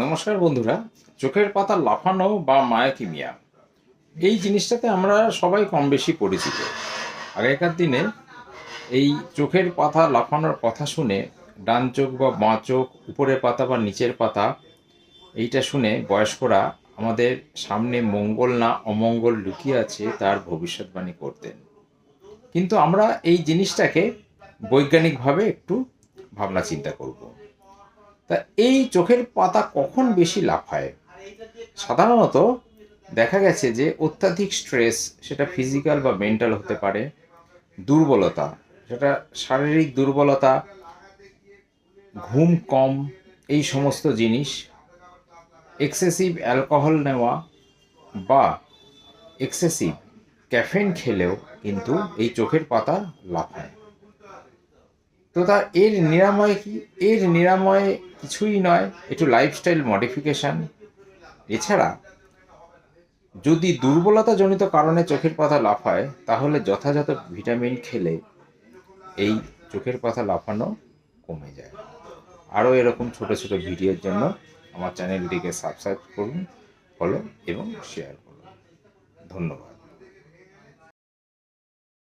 নমস্কার বন্ধুরা। চোখের পাতা লাফানো বা মায়োকিমিয়া এই জিনিসটাতে আমরা সবাই কম বেশি পরিচিত। আগেকার দিনে এই চোখের পাতা লাফানোর কথা শুনে ডান চোখ বা বাঁ চোখ, উপরের পাতা বা নিচের পাতা, এইটা শুনে বয়স্করা আমাদের সামনে মঙ্গল না অমঙ্গল লুকিয়ে আছে তার ভবিষ্যৎবাণী করতেন। কিন্তু আমরা এই জিনিসটাকে বৈজ্ঞানিকভাবে একটু ভাবনা চিন্তা করব। তা এই চোখের পাতা কখন বেশি লাফায়? সাধারণত দেখা গেছে যে অত্যাধিক স্ট্রেস, সেটা ফিজিক্যাল বা মেন্টাল হতে পারে, দুর্বলতা, সেটা শারীরিক দুর্বলতা, ঘুম কম, এই সমস্ত জিনিস, এক্সেসিভ অ্যালকোহল নেওয়া বা এক্সেসিভ ক্যাফেন খেলেও কিন্তু এই চোখের পাতা লাফায়। তো এর নিরাময় কি? এর নিরাময় কিছুই নয়, একটু লাইফস্টাইল মডিফিকেশান। এছাড়া যদি দুর্বলতাজনিত কারণে চোখের পাতা লাফায়, তাহলে যথাযথ ভিটামিন খেলে এই চোখের পাতা লাফানো কমে যায়। আরও এরকম ছোট ছোট ভিডিওর জন্য আমার চ্যানেলটিকে সাবস্ক্রাইব করুন, ফলো এবং শেয়ার করুন। ধন্যবাদ।